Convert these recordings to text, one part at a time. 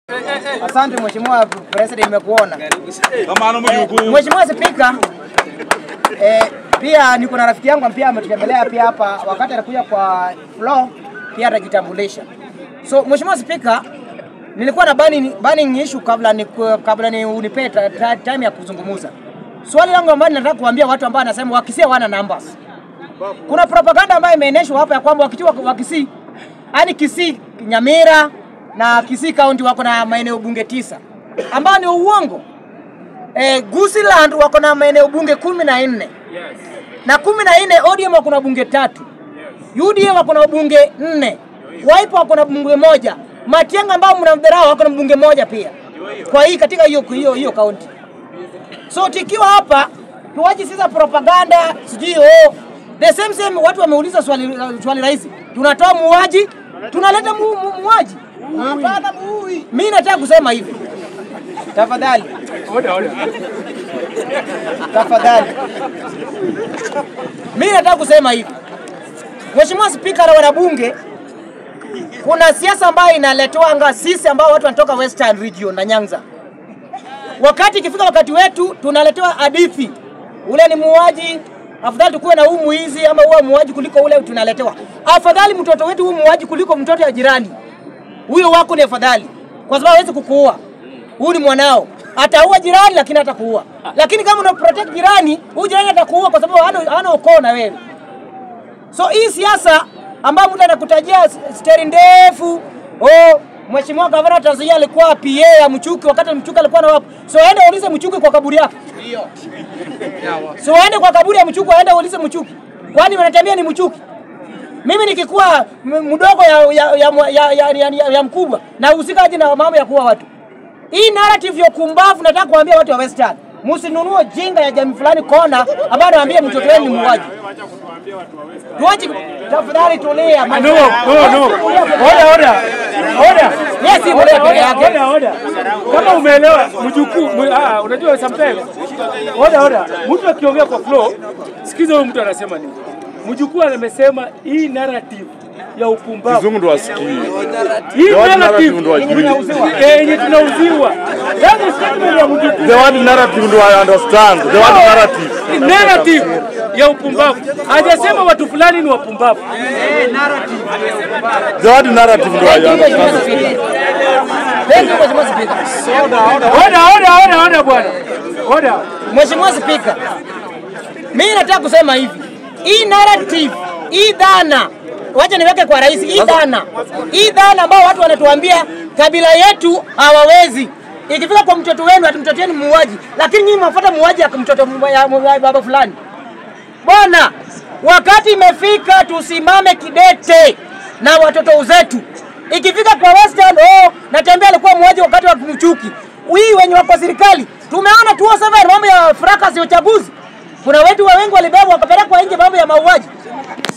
Asante Mheshimiwa President, nimekuona. Mheshimiwa Speaker, pia niko na rafiki yangu pia ametembelea pia hapa wakati alikuja kwa floor pia atajitambulisha. So Mheshimiwa Speaker, nilikuwa na burning issue kabla ni unipe time ya kuzungumza. Swali langu ambalo nataka kuambia watu ambao wanasema Wakisii wana numbers. Kuna propaganda ambayo imeeneshwa hapa ya kwamba Wakisii yani Kisii, Nyamira na Kisii County wako na maeneo bunge 9 ambao ni uongo. Gusiland wako na maeneo bunge 14. Yes. Na 14 ODM wako na bunge 3. UDA wako na bunge 4. Wiper wako na bunge 1. Matiang'i ambao mnamdharau wako na bunge 1 pia. Kwa hii katika hiyo county. So tikiwa hapa tuache sasa propaganda sijui the same watu wameuliza swali rahisi. Tunatoa muuaji, tunaleta muuaji. Hapana muui. Mimi nataka kusema hivi. Tafadhali. Tafadhali. Mimi nataka kusema hivi. Mheshimiwa Speaker na wanabunge, kuna siasa ambayo inaletwa anga sisi ambao watu wanatoka Western Region na Nyanza. Wakati ikifika wakati wetu tunaletewa hadithi. Ule ni muuaji, afadhali tukue na huu muizi ama huwa muuaji kuliko ule tunaletewa. Afadhali mtoto wetu huu muuaji kuliko mtoto ya jirani. Huyo wako ni afadhali. Kwa sababu hawezi kukuua. Huyu ni mwanao. Ataua jirani lakini hatakuua. Lakini kama una protect jirani, huyu jirani atakuua kwa sababu hana ukoo na wewe. So hii siasa ambayo mtu anakutajia steri ndefu, Mheshimiwa Gavana Tanzania alikuwa PA ya Mchuki wakati Mchuki alikuwa na wapo. So aende uulize Mchuki kwa kaburi yake. Ndio. So aende kwa kaburi ya Mchuki, aende uulize Mchuki. Kwani wanatambia ni Mchuki? Mimi nikikuwa mdogo ya mkubwa na usikaje na mambo ya kuua watu. Hii narrative ya kumbavu nataka kuambia watu wa Western. Msinunue jinga ya jamii fulani kona ambayo anaambia mtoto wenu ni muuaji. Tuache tafadhali tulia. No. Order. Yes, bora peke yake. Order. Kama umeelewa mjukuu, unajua sometimes. Order. Mtu akiongea kwa flow, sikiza huyo mtu anasema nini. Mjukuu amesema hii narrative ya upumbavu. Kizungu ndo asikie. Hii narrative ndo yenye tunauziwa. That is statement ya mjukuu. The word narrative ndo I understand. The word narrative. Narrative ya upumbavu. Hajasema watu fulani ni wapumbavu. Narrative. The word narrative ndo I understand. Order bwana. Order. Mheshimiwa Speaker, mimi nataka kusema hivi. Hii narrative, hii dhana, wacha niweke kwa rais, hii dhana ambao watu wanatuambia kabila yetu hawawezi. Ikifika kwa mtoto wenu ati mtoto wenu muuaji, lakini nyinyi mnafuata muuaji ya mtoto ya baba fulani. Bwana, wakati imefika tusimame kidete na watoto zetu. Ikifika kwa Western, natembea alikuwa muuaji wakati wa Mchuki. Hii wenye wako serikali, tumeona 207 mambo ya fracas ya uchaguzi. Kuna wetu wengi walibebwa wakapelekwa nje mambo ya mauaji.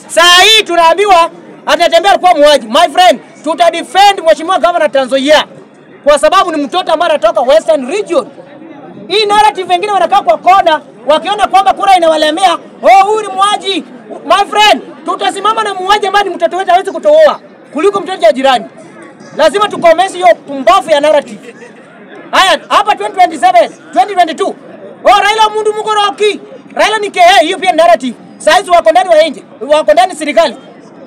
Saa hii tunaambiwa anatembea alikuwa muuaji. My friend, tutadefend Mheshimiwa Governor Tanzania kwa sababu ni mtoto ambaye anatoka Western Region. Hii narrative wengine wanakaa kwa kona wakiona kwamba kura inawalemea, huyu ni muuaji. My friend, tutasimama na muuaji ambaye ni mtoto wetu hawezi kutoa kuliko mtoto wa jirani. Lazima tukomeshe hiyo pumbavu ya narrative. Haya, hapa 2022. Raila mundu mkoroki. Raila ni hiyo pia narrative. Saizi wako ndani wa nje, wako ndani serikali.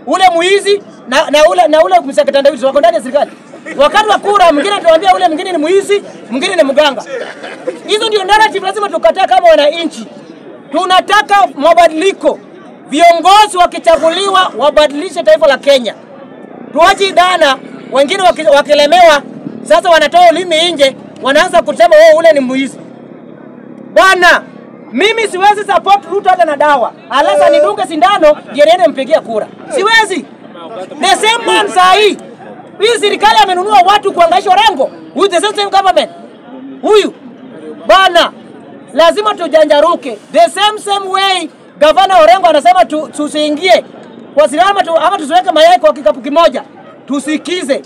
Ule muizi na ule msakatandawizi wako ndani ya serikali. Wakati wa kura mwingine tuambia ule mwingine ni muizi, mwingine ni mganga. Hizo ndio narrative lazima tukataa kama wananchi. Tunataka mabadiliko. Viongozi wakichaguliwa wabadilishe taifa la Kenya. Tuache dhana wengine wakilemewa sasa wanatoa ulimi nje, wanaanza kusema ule ni muizi. Bwana, mimi siwezi support Ruto hata na dawa. Alasa nidunge sindano niende mpigie kura. Siwezi. The same man sahi. Hii serikali amenunua watu kuangaisha Orengo. With the same government. Huyu. Bana, lazima tujanjaruke. The same way Governor Orengo anasema tusiingie kwa silama ama tusiweke mayai kwa kikapu kimoja. Tusikize.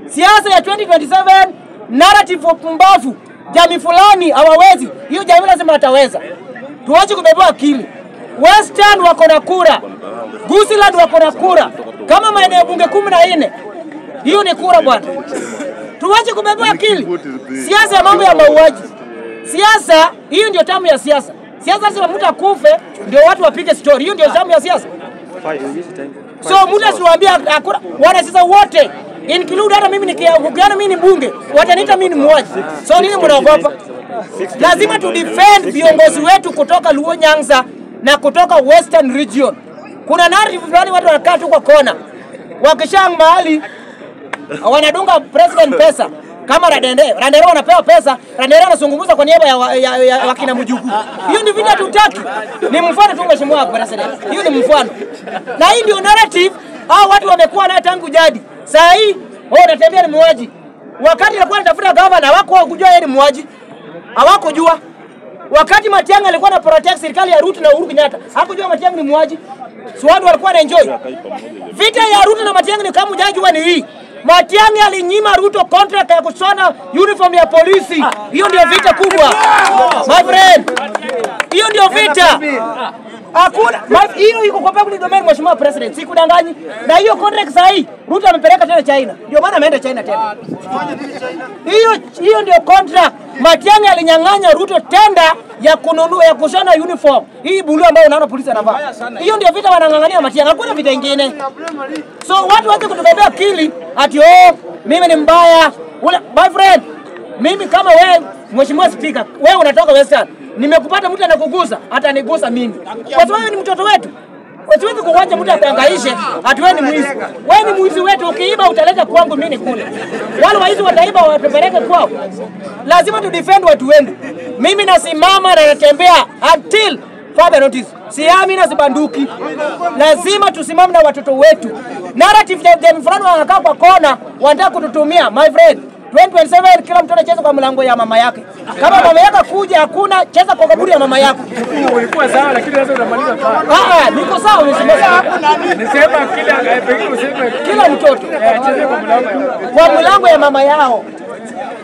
Siasa ya 2027 narrative of pumbavu. Jamii fulani hawawezi. Hiyo jamii lazima ataweza. Tuache kubebwa akili. Western wako na kura. Gusiland wako na kura. Kama maeneo bunge 14. Hiyo ni kura bwana. Tuache kubebea akili. Siasa ya mambo ya mauaji. Siasa hiyo ndio tamu ya siasa. Siasa sio mtu akufe ndio watu wapige story. Hiyo ndio tamu ya siasa. So mtu asiwaambia wana siasa wote include hata mimi nikiana mimi ni mbunge wataniita mimi ni muuaji. So nini mnaogopa? Lazima tu defend viongozi wetu kutoka Luo Nyanza na kutoka Western Region. Kuna narrative fulani watu wanakaa tu kwa kona. Wakishang mahali wanadunga president pesa kama Randere wanapewa pesa, Randere anazungumza kwa niaba ya wakina Mjukuu. Hiyo ni vita tutaki. Ni mfano tu mheshimiwa president. Hiyo ni mfano. Na hii ndio narrative hao watu wamekuwa nayo tangu jadi. Saa hii unatembea ni muuaji. Wakati alikuwa anatafuta governor hawako kujua yeye ni muuaji. Hawakujua. Wakati Matiang'i alikuwa na protect serikali ya Ruto na Uhuru Kenyatta, hakujua Matiang'i ni muuaji. So watu walikuwa na enjoy. Vita ya Ruto na Matiang'i ni kama hujajua ni hii. Matiang'i alinyima Ruto contract ya kushona uniform ya polisi. Hiyo ndio vita kubwa. My friend. Hiyo ndio vita. Hakuna hiyo iko kwa public domain mheshimiwa president. Sikudanganyi. Na hiyo contract sasa hii Ruto amepeleka tena China. Ndio maana ameenda China tena. Hiyo ndio contract. Matiang'i alinyang'anya Ruto tenda ya kununua ya kushona uniform. Hii blue ambayo unaona polisi anavaa. Hiyo ndio vita wanang'ang'ania Matiang'i. Hakuna vita nyingine. So watu waje kutubebea akili ati mimi ni mbaya. My friend, mimi kama wewe mheshimiwa speaker, wewe unatoka Western. Nimekupata mtu anakugusa, hata nigusa mimi. Kwa sababu ni mtoto wetu. Siwezi kuwacha mtu atangaishe, ati wewe ni mwizi. Wewe ni mwizi wetu, ukiiba utaleta kwangu mimi nikule. Wale waizi wataiba watapeleke kwao. Lazima tu defend watu wetu. Mimi nasimama na natembea until further notice. Siami na sibanduki. Lazima tusimame na watoto wetu. Narrative ya mfano wanakaa kwa kona, wanataka kututumia, my friend. 2027 kila mtu anacheza kwa mlango ya mama yake. Kama mama yako kuja hakuna, cheza kwa kaburi ya mama yako. Ulikuwa sawa lakini sasa unamaliza sawa. Niko sawa nimesema. Nisema pengine useme kila mtoto acheze kwa mlango ya mama yao.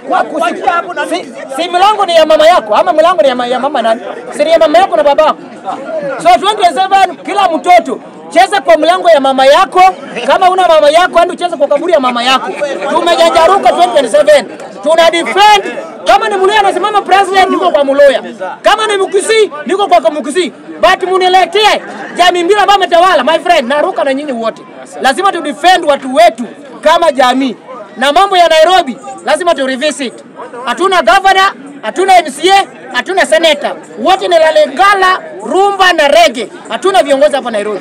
Kwa si mlango ni ya mama yako ama mlango ni ya mama nani? Si ya mama yako na babako. So 2027 kila mtoto cheza kwa mlango ya mama yako. Kama una mama yako andi cheza kwa kaburi ya mama yako. Tumejanjaruka 2027. Tuna defend. Kama ni Mluya anasimama president niko kwa Mluya. Kama ni Mkisii niko kwa Mkisii. But muniletee jamii mbili ambayo umetawala my friend, naruka na nyinyi wote. Lazima tu defend watu wetu kama jamii. Na mambo ya Nairobi lazima tu revisit. Hatuna governor, hatuna MCA, hatuna senator. Wote ni Lalengala, Rumba na Rege. Hatuna viongozi hapa Nairobi.